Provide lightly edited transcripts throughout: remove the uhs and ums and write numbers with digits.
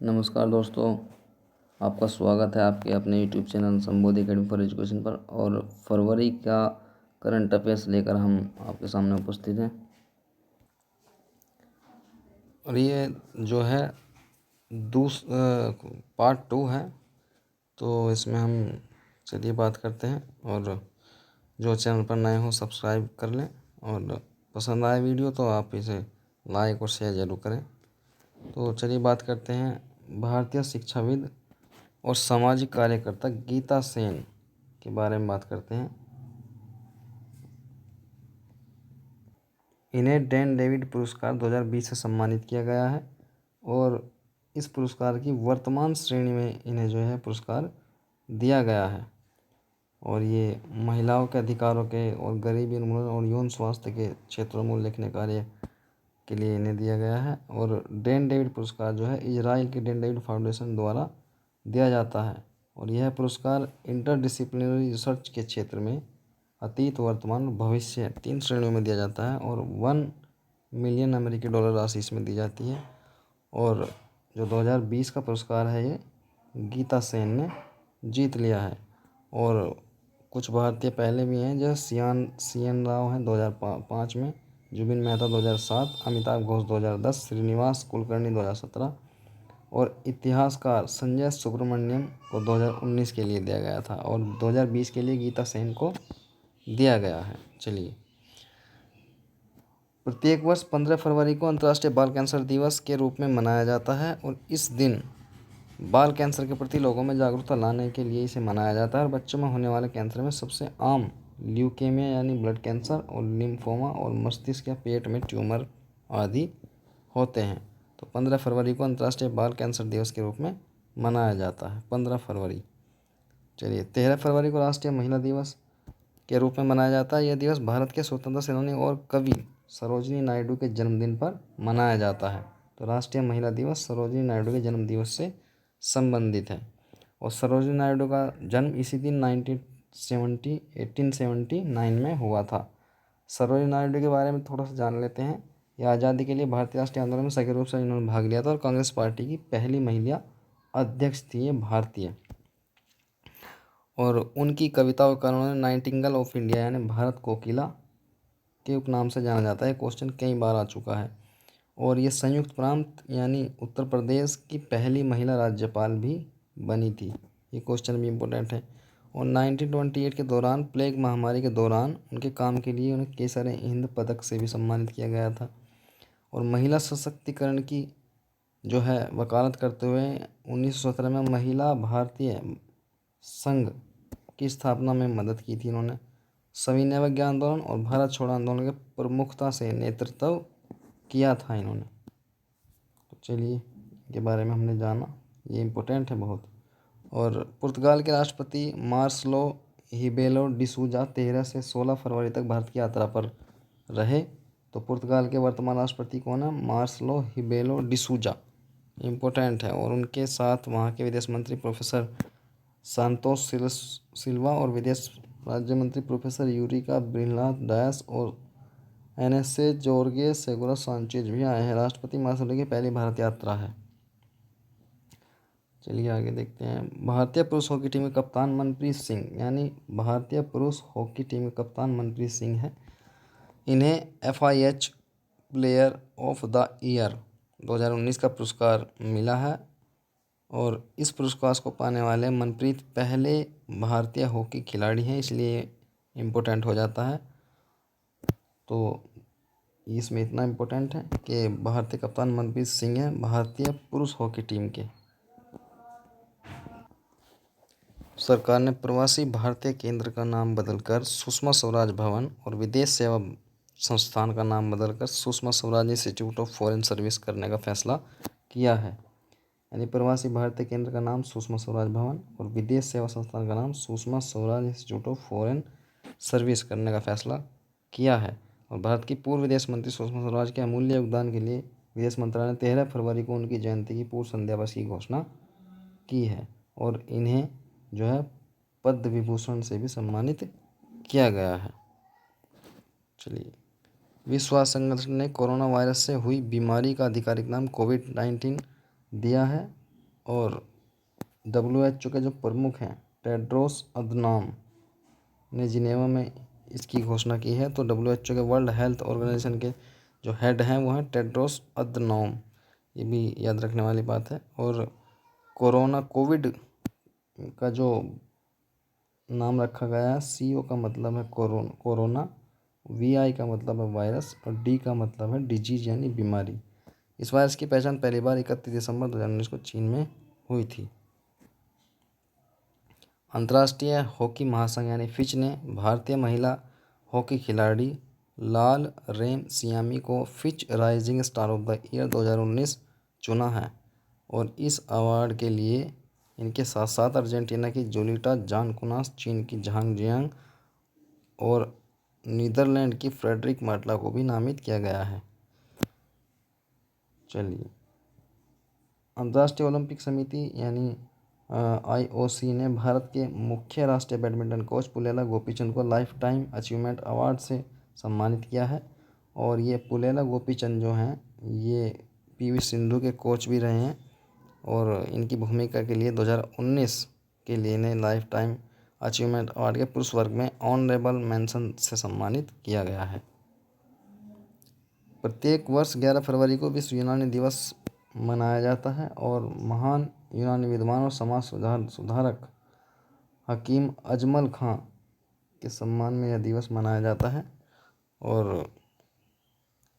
नमस्कार दोस्तों, आपका स्वागत है आपके अपने YouTube channel Sambodhi academy for education पर। और फरवरी का करंट अफेयर्स लेकर हम आपके सामने उपस्थित हैं। और ये जो है पार्ट 2 है, तो इसमें हम चलिए बात करते हैं। और जो चैनल पर नए हो सब्सक्राइब कर लें, और पसंद आए वीडियो तो आप इसे लाइक और शेयर ज़रूर करें। तो चलिए बात करते हैं भारतीय शिक्षाविद और सामाजिक कार्यकर्ता गीता सेन के बारे में बात करते हैं। इन्हें डैन डेविड पुरस्कार 2020 से सम्मानित किया गया है, और इस पुरस्कार की वर्तमान श्रेणी में इन्हें जो है पुरस्कार दिया गया है। और ये महिलाओं के अधिकारों के और गरीबी उन्मूलन और यौन स्वास्थ्य के क्षेत्रों में उल्लेखनीय कार्य के लिए इन्हें दिया गया है। और डैन डेविड पुरस्कार जो है इजराइल के डैन डेविड फाउंडेशन द्वारा दिया जाता है, और यह पुरस्कार इंटरडिसिप्लिनरी रिसर्च के क्षेत्र में अतीत, वर्तमान और भविष्य 3 श्रेणियों में दिया जाता है, और 1 मिलियन अमेरिकी डॉलर राशि इसमें दी जाती है। और जो 2020 का पुरस्कार है ये गीता सेन ने जीत लिया है। और कुछ भारतीय पहले भी हैं, जैसे सी एन राव हैं 2005 में, जुबिन मेहता 2007, अमिताभ घोष 2010, श्रीनिवास कुलकर्णी 2017, और इतिहासकार संजय सुब्रमण्यम को 2019 के लिए दिया गया था, और 2020 के लिए गीता सेन को दिया गया है। चलिए, प्रत्येक वर्ष 15 फरवरी को अंतर्राष्ट्रीय बाल कैंसर दिवस के रूप में मनाया जाता है, और इस दिन बाल कैंसर के प्रति लोगों में जागरूकता लाने के लिए इसे मनाया जाता है। और बच्चों में होने वाले कैंसर में सबसे आम ल्यूकेमिया यानी ब्लड कैंसर, और लिम्फोमा, और मस्तिष्क या पेट में ट्यूमर आदि होते हैं। तो 15 फरवरी को अंतर्राष्ट्रीय बाल कैंसर दिवस के रूप में मनाया जाता है, 15 फरवरी। चलिए, 13 फरवरी को राष्ट्रीय महिला दिवस के रूप में मनाया जाता है। यह दिवस भारत के स्वतंत्रता सेनानी और कवि सरोजिनी नायडू के जन्मदिन पर मनाया जाता है। तो राष्ट्रीय महिला दिवस सरोजिनी नायडू के जन्म दिवस से संबंधित है, और सरोजिनी नायडू का जन्म इसी दिन 1879 में हुआ था। सरोजिनी नायडू के बारे में थोड़ा सा जान लेते हैं। यह आज़ादी के लिए भारतीय राष्ट्रीय आंदोलन में सक्रिय रूप से इन्होंने भाग लिया था, और कांग्रेस पार्टी की पहली महिला अध्यक्ष थी ये भारतीय। और उनकी कविताओं का उन्होंने नाइटिंगेल ऑफ इंडिया यानी भारत कोकिला के उपनाम से जाना जाता है। क्वेश्चन कई बार आ चुका है। और ये संयुक्त प्रांत यानी उत्तर प्रदेश की पहली महिला राज्यपाल भी बनी थी। ये क्वेश्चन भी इम्पोर्टेंट है। और 1928 के दौरान प्लेग महामारी के दौरान उनके काम के लिए उन्हें केसर हिंद पदक से भी सम्मानित किया गया था। और महिला सशक्तिकरण की जो है वकालत करते हुए 1917 में महिला भारतीय संघ की स्थापना में मदद की थी इन्होंने। सविनय अवज्ञा आंदोलन और भारत छोड़ो आंदोलन के प्रमुखता से नेतृत्व किया था इन्होंने। तो चलिए, इनके बारे में हमने जाना, ये इम्पोर्टेंट है बहुत। और पुर्तगाल के राष्ट्रपति मार्सलो हिबेलो डिसूजा 13 से 16 फरवरी तक भारत की यात्रा पर रहे। तो पुर्तगाल के वर्तमान राष्ट्रपति कौन है? मार्सलो हिबेलो डिसूजा, इम्पोर्टेंट है। और उनके साथ वहाँ के विदेश मंत्री प्रोफेसर सांतोस सिल्वा और विदेश राज्य मंत्री प्रोफेसर यूरिका ब्रिल्हात डायस और एनएसए जोर्गे सेगोरा सांचेज भी आए हैं। राष्ट्रपति मार्सलो की पहली भारत यात्रा है। चलिए आगे देखते हैं। भारतीय पुरुष हॉकी टीम के कप्तान मनप्रीत सिंह, यानी भारतीय पुरुष हॉकी टीम के कप्तान मनप्रीत सिंह है। इन्हें FIH player of the year 2019 का पुरस्कार मिला है। और इस पुरस्कार को पाने वाले मनप्रीत पहले भारतीय हॉकी खिलाड़ी हैं, इसलिए इम्पोर्टेंट हो जाता है। तो इसमें इतना इम्पोर्टेंट है कि भारतीय कप्तान मनप्रीत सिंह हैं भारतीय पुरुष हॉकी टीम के। सरकार ने प्रवासी भारतीय केंद्र का नाम बदलकर सुषमा स्वराज भवन और विदेश सेवा संस्थान का नाम बदलकर Sushma Swaraj institute of foreign service करने का फैसला किया है। यानी प्रवासी भारतीय केंद्र का नाम सुषमा स्वराज भवन और विदेश सेवा संस्थान का नाम Sushma Swaraj institute of foreign service करने का फैसला किया है। और भारत की पूर्व विदेश मंत्री सुषमा स्वराज के अमूल्य योगदान के लिए विदेश मंत्रालय ने 13 फरवरी को उनकी जयंती की पूर्व संध्या दिवस की घोषणा की है। और इन्हें जो है पद्म विभूषण से भी सम्मानित किया गया है। चलिए, विश्व स्वास्थ्य संगठन ने कोरोना वायरस से हुई बीमारी का आधिकारिक नाम कोविड-19 दिया है। और WHO के जो प्रमुख हैं टेड्रोस अदनॉम ने जिनेवा में इसकी घोषणा की है। तो WHO के वर्ल्ड हेल्थ ऑर्गेनाइजेशन के जो हेड हैं वो हैं टेड्रोस अदनॉम, ये भी याद रखने वाली बात है। और कोविड का जो नाम रखा गया है, CO का मतलब है कोरोना, VI का मतलब है वायरस और D का मतलब है डिजीज यानी बीमारी। इस वायरस की पहचान पहली बार 31 दिसंबर 2019 को चीन में हुई थी। अंतर्राष्ट्रीय हॉकी महासंघ यानी फिच ने भारतीय महिला हॉकी खिलाड़ी लाल रेमसियामी को Fitch rising star of the year 2019 चुना है। और इस अवार्ड के लिए इनके साथ साथ अर्जेंटीना की जोलिटा जानकुनास, चीन की झांग जियांग और नीदरलैंड की फ्रेडरिक मार्टला को भी नामित किया गया है। चलिए, अंतर्राष्ट्रीय ओलंपिक समिति यानी IOC ने भारत के मुख्य राष्ट्रीय बैडमिंटन कोच पुलेला गोपीचंद को लाइफ टाइम अचीवमेंट अवार्ड से सम्मानित किया है। और ये पुलेला गोपीचंद जो हैं ये PV सिंधु के कोच भी रहे हैं और इनकी भूमिका के लिए 2019 के लिए इन्हें लाइफ टाइम अचीवमेंट अवार्ड के पुरुष वर्ग में ऑनरेबल मेंशन से सम्मानित किया गया है। प्रत्येक वर्ष 11 फरवरी को विश्व यूनानी दिवस मनाया जाता है और महान यूनानी विद्वान और समाज सुधारक हकीम अजमल खां के सम्मान में यह दिवस मनाया जाता है। और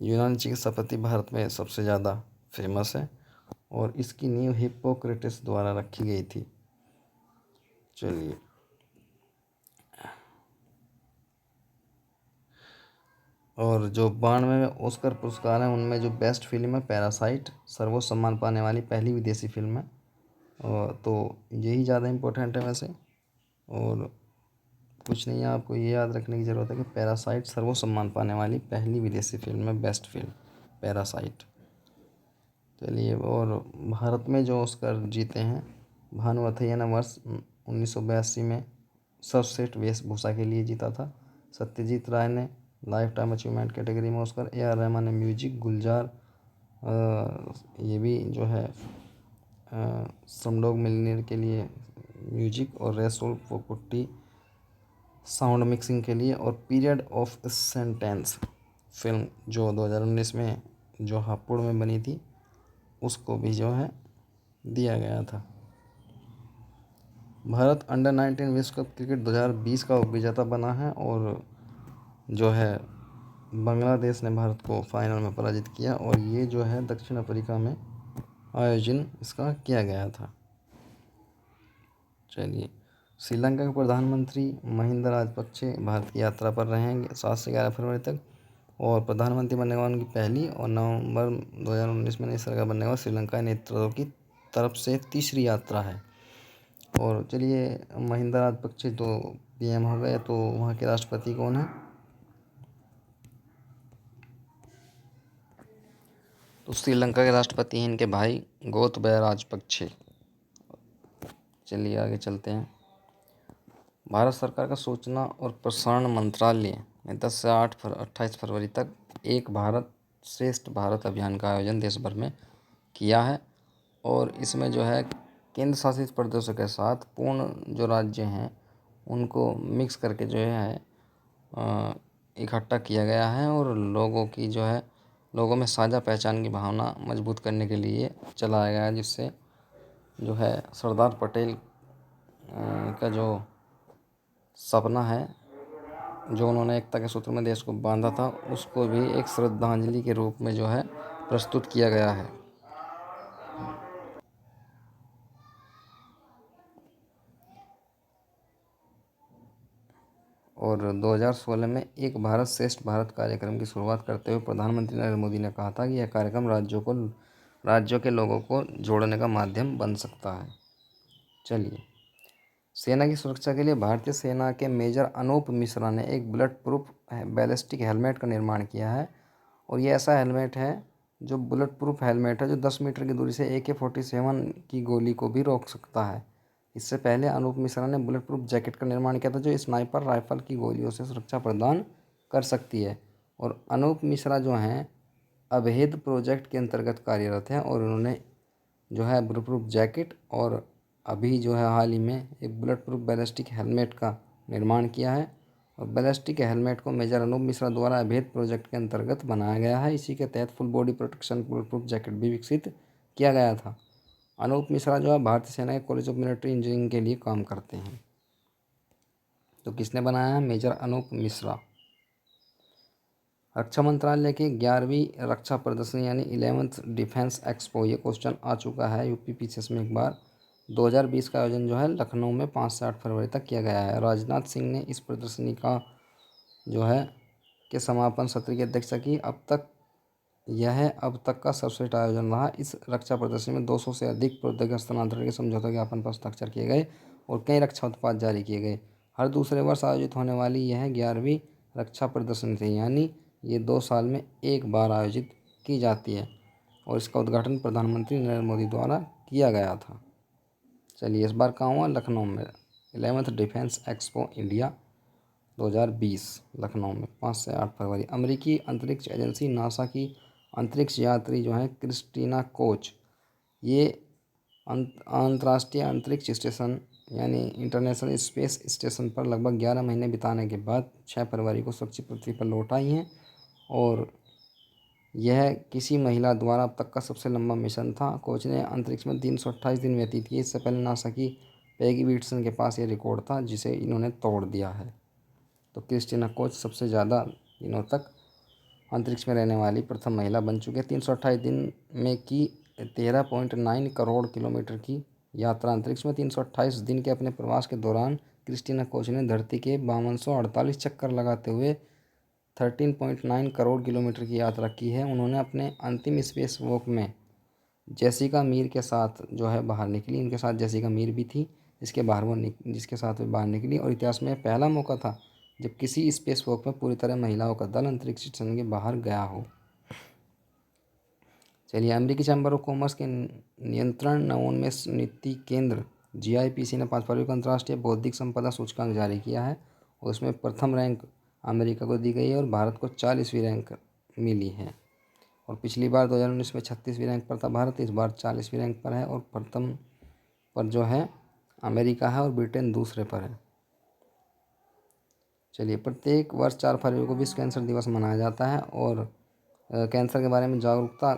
यूनानी चिकित्सा पद्धति भारत में सबसे ज़्यादा फेमस है और इसकी नींव हिप्पोक्रेटिस द्वारा रखी गई थी। चलिए, और जो 92 ऑस्कर पुरस्कार हैं उनमें जो बेस्ट फिल्म है पैरासाइट, सर्वोच्च सम्मान पाने वाली पहली विदेशी फिल्म है। और तो यही ज़्यादा इम्पोर्टेंट है वैसे, और कुछ नहीं है। आपको ये याद रखने की ज़रूरत है कि पैरासाइट सर्वोच्च सम्मान पाने वाली पहली विदेशी फिल्म है, बेस्ट फिल्म पैरासाइट। चलिए, और भारत में जो ऑस्कर जीते हैं भानु अथैया ने वर्ष 1982 में सर्वश्रेष्ठ वेशभूषा के लिए जीता था। सत्यजीत राय ने लाइफ टाइम अचीवमेंट कैटेगरी में ऑस्कर, AR रहमान ने म्यूजिक, गुलजार ये भी जो है समडॉग मिलियनेयर के लिए म्यूजिक, और रेसोल पोकुट्टी साउंड मिक्सिंग के लिए, और पीरियड ऑफ सेंटेंस फिल्म जो 2019 में जो हापुड़ में बनी थी उसको भी जो है दिया गया था। भारत अंडर 19 विश्व कप क्रिकेट 2020 का उपविजेता बना है और जो है बांग्लादेश ने भारत को फाइनल में पराजित किया और ये जो है दक्षिण अफ्रीका में आयोजन इसका किया गया था। चलिए, श्रीलंका के प्रधानमंत्री महिंदा राजपक्षे भारत की यात्रा पर रहेंगे 7 से 11 फरवरी तक और प्रधानमंत्री बनने के बाद उनकी पहली और नवंबर 2019 में नई सरकार बनने के बाद श्रीलंका नेतृत्व की तरफ से तीसरी यात्रा है। और चलिए, महिंदा राजपक्षे तो PM हो गए, तो वहाँ के राष्ट्रपति कौन है? तो श्रीलंका के राष्ट्रपति हैं इनके भाई गोतबाया राजपक्षे। चलिए आगे चलते हैं। भारत सरकार का सूचना और प्रसारण मंत्रालय ने 10 से 28 फरवरी तक एक भारत श्रेष्ठ भारत अभियान का आयोजन देश भर में किया है और इसमें जो है केंद्र शासित प्रदेशों के साथ पूर्ण जो राज्य हैं उनको मिक्स करके जो है इकट्ठा किया गया है और लोगों में साझा पहचान की भावना मजबूत करने के लिए चलाया गया है, जिससे जो है सरदार पटेल का जो सपना है जो उन्होंने एकता के सूत्र में देश को बांधा था उसको भी एक श्रद्धांजलि के रूप में जो है प्रस्तुत किया गया है। और 2016 में एक भारत श्रेष्ठ भारत कार्यक्रम की शुरुआत करते हुए प्रधानमंत्री नरेंद्र मोदी ने कहा था कि यह कार्यक्रम राज्यों के लोगों को जोड़ने का माध्यम बन सकता है। चलिए, सेना की सुरक्षा के लिए भारतीय सेना के मेजर अनूप मिश्रा ने एक बुलेट प्रूफ बैलिस्टिक हेलमेट का निर्माण किया है और ये ऐसा हेलमेट है जो बुलेट प्रूफ हेलमेट है जो 10 मीटर की दूरी से AK-47 की गोली को भी रोक सकता है। इससे पहले अनूप मिश्रा ने बुलेट प्रूफ जैकेट का निर्माण किया था जो स्नाइपर राइफल की गोलियों से सुरक्षा प्रदान कर सकती है। और अनूप मिश्रा जो हैं अभेद प्रोजेक्ट के अंतर्गत कार्यरत हैं और उन्होंने जो है बुलेट प्रूफ जैकेट और अभी जो है हाल ही में एक बुलेट प्रूफ बैलिस्टिक हेलमेट का निर्माण किया है। और बैलिस्टिक हेलमेट को मेजर अनूप मिश्रा द्वारा अभेद प्रोजेक्ट के अंतर्गत बनाया गया है। इसी के तहत full body protection bullet proof jacket भी विकसित किया गया था। अनूप मिश्रा जो है भारतीय सेना के कॉलेज ऑफ मिलिट्री इंजीनियरिंग के लिए काम करते हैं। तो किसने बनाया है? मेजर अनूप मिश्रा। रक्षा मंत्रालय की 11वीं रक्षा प्रदर्शनी यानी 11th डिफेंस एक्सपो, ये क्वेश्चन आ चुका है यूपी पीसीएस में एक बार। 2020 का आयोजन जो है लखनऊ में 5 से 8 फरवरी तक किया गया है। राजनाथ सिंह ने इस प्रदर्शनी का जो है के समापन सत्र की अध्यक्षता की। यह अब तक का सर्वश्रेष्ठ आयोजन रहा। इस रक्षा प्रदर्शनी में 200 से अधिक प्रौद्योगिक हस्तांतरण के समझौता ज्ञापन पर हस्ताक्षर किए गए और कई रक्षा उत्पाद जारी किए गए। हर दूसरे वर्ष आयोजित होने वाली यह 11वीं रक्षा प्रदर्शनी थी, यानी ये 2 साल में एक बार आयोजित की जाती है और इसका उद्घाटन प्रधानमंत्री नरेंद्र मोदी द्वारा किया गया था। चलिए, इस बार कहाँ हुआ? लखनऊ में। 11th defence expo India 2020 Lucknow में 5 से 8 फरवरी। अमेरिकी अंतरिक्ष एजेंसी नासा की अंतरिक्ष यात्री जो है क्रिस्टीना कोच, ये अंतर्राष्ट्रीय अंतरिक्ष स्टेशन यानी इंटरनेशनल स्पेस स्टेशन पर लगभग 11 महीने बिताने के बाद 6 फरवरी को सुरक्षित पृथ्वी पर लौट आई हैं। और यह किसी महिला द्वारा अब तक का सबसे लंबा मिशन था। कोच ने अंतरिक्ष में 328 दिन व्यतीत किए। इससे पहले नासा की पैगी विल्सन के पास ये रिकॉर्ड था, जिसे इन्होंने तोड़ दिया है। तो क्रिस्टीना कोच सबसे ज़्यादा दिनों तक अंतरिक्ष में रहने वाली प्रथम महिला बन चुके हैं। 328 दिन में की 13.9 करोड़ किलोमीटर की यात्रा अंतरिक्ष में। 328 दिन के अपने प्रवास के दौरान क्रिस्टीना कोच ने धरती के 5248 चक्कर लगाते हुए 13.9 करोड़ किलोमीटर की यात्रा की है। उन्होंने अपने अंतिम स्पेस वॉक में जेसिका मीर के साथ जो है बाहर निकली। इनके साथ जेसिका मीर भी थी, जिसके साथ वे बाहर निकली। और इतिहास में पहला मौका था जब किसी स्पेस वॉक में पूरी तरह महिलाओं का दल अंतरिक्ष स्टेशन के बाहर गया हो। चलिए, अमेरिकी चैम्बर ऑफ कॉमर्स के नियंत्रण नवोन्मेष नीति केंद्र GIPC ने 5 फरवरी को अंतर्राष्ट्रीय बौद्धिक संपदा सूचकांक जारी किया है और उसमें प्रथम रैंक अमेरिका को दी गई है और भारत को 40वीं रैंक मिली है। और पिछली बार 2019 में 36वीं रैंक पर था भारत, इस बार 40वीं रैंक पर है और प्रथम पर जो है अमेरिका है और ब्रिटेन दूसरे पर है। चलिए, प्रत्येक वर्ष 4 फरवरी को विश्व कैंसर दिवस मनाया जाता है और कैंसर के बारे में जागरूकता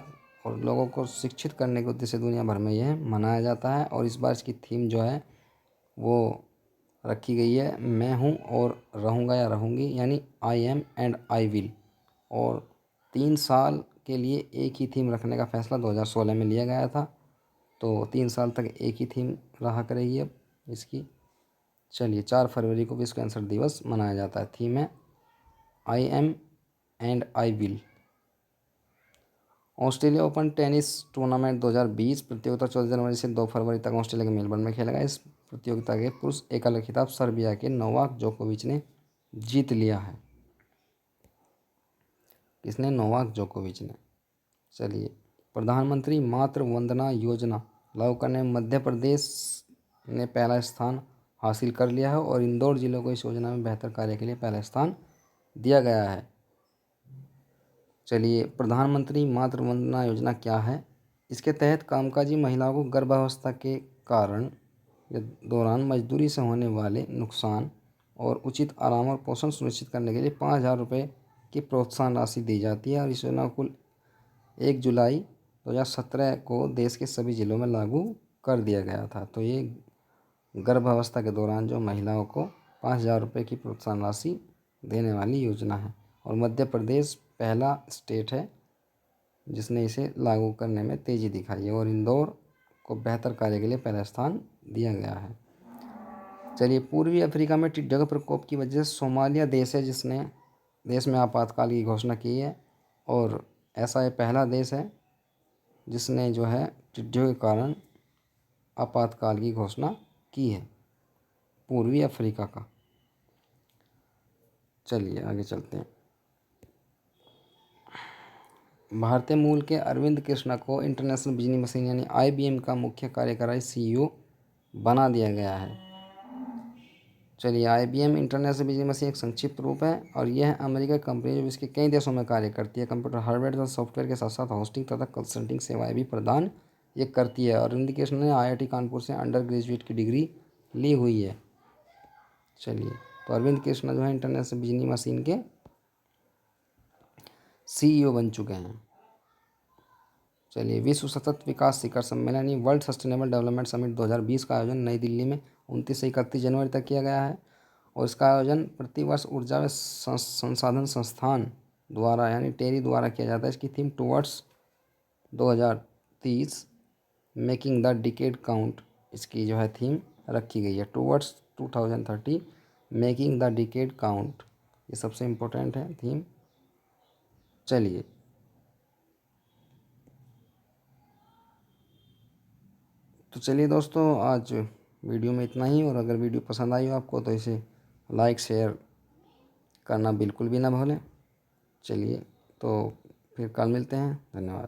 और लोगों को शिक्षित करने के उद्देश्य से दुनिया भर में यह मनाया जाता है। और इस बार इसकी थीम जो है वो रखी गई है, मैं हूँ और रहूँगा या रहूँगी, यानी I am and I will. और 3 साल के लिए एक ही थीम रखने का फैसला 2016 में लिया गया था। तो 3 साल तक एक ही थीम रहा करेगी अब इसकी। चलिए, 4 फरवरी को विश्व कैंसर दिवस मनाया जाता है। थीम है I am and I will. Australia open tennis tournament 2020 प्रतियोगिता 14 जनवरी से 2 फरवरी तक ऑस्ट्रेलिया के मेलबर्न में खेला गया। इस प्रतियोगिता के पुरुष एकल खिताब सर्बिया के नोवाक जोकोविच ने जीत लिया है। किसने? नोवाक जोकोविच ने। चलिए, प्रधानमंत्री मातृ वंदना योजना लागू करने में मध्य प्रदेश ने पहला स्थान हासिल कर लिया है और इंदौर जिले को इस योजना में बेहतर कार्य के लिए पहला स्थान दिया गया है। चलिए, प्रधानमंत्री मातृ वंदना योजना क्या है? इसके तहत कामकाजी महिलाओं को गर्भावस्था के कारण या दौरान मजदूरी से होने वाले नुकसान और उचित आराम और पोषण सुनिश्चित करने के लिए 5,000 रुपये की प्रोत्साहन राशि दी जाती है। और इस योजना को कुल 1 जुलाई 2017 को देश के सभी जिलों में लागू कर दिया गया था। तो ये गर्भावस्था के दौरान जो महिलाओं को 5,000 रुपये की प्रोत्साहन राशि देने वाली योजना है। और मध्य प्रदेश पहला स्टेट है जिसने इसे लागू करने में तेज़ी दिखाई है और इंदौर को बेहतर कार्य के लिए पहला स्थान दिया गया है। चलिए, पूर्वी अफ्रीका में टिड्डियों के प्रकोप की वजह से सोमालिया देश है जिसने देश में आपातकाल की घोषणा की है। और ऐसा ये पहला देश है जिसने जो है टिड्डियों के कारण आपातकाल की घोषणा की है, पूर्वी अफ्रीका का। चलिए, आगे चलते हैं। भारतीय मूल के अरविंद कृष्णा को इंटरनेशनल बिजली मशीन यानी IBM का मुख्य कार्यकारी CEO बना दिया गया है। चलिए, IBM इंटरनेशनल बिजली मशीन एक संक्षिप्त रूप है और यह अमेरिका कंपनी जो इसके कई देशों में कार्य करती है। कंप्यूटर हार्डवेयर तथा सॉफ्टवेयर के साथ साथ होस्टिंग तथा कंसल्टिंग सेवाएं भी प्रदान ये करती है। और अरविंद कृष्ण ने IIT कानपुर से अंडर ग्रेजुएट की डिग्री ली हुई है। चलिए, तो अरविंद कृष्ण जो है इंटरनेशनल बिजली मशीन के CEO बन चुके हैं। चलिए, विश्व सतत विकास शिखर सम्मेलन यानी वर्ल्ड सस्टेनेबल डेवलपमेंट समिट 2020 का आयोजन नई दिल्ली में 29 से 31 जनवरी तक किया गया है। और इसका आयोजन प्रतिवर्ष ऊर्जा व संसाधन संस्थान द्वारा यानी टेरी द्वारा किया जाता है। इसकी theme towards 2030 making the decade count, इसकी जो है थीम रखी गई है। Towards 2030 making the decade count, ये सबसे इम्पोर्टेंट है थीम। चलिए, तो चलिए दोस्तों, आज वीडियो में इतना ही। और अगर वीडियो पसंद आई हो आपको तो इसे लाइक शेयर करना बिल्कुल भी ना भूलें। चलिए, तो फिर कल मिलते हैं। धन्यवाद।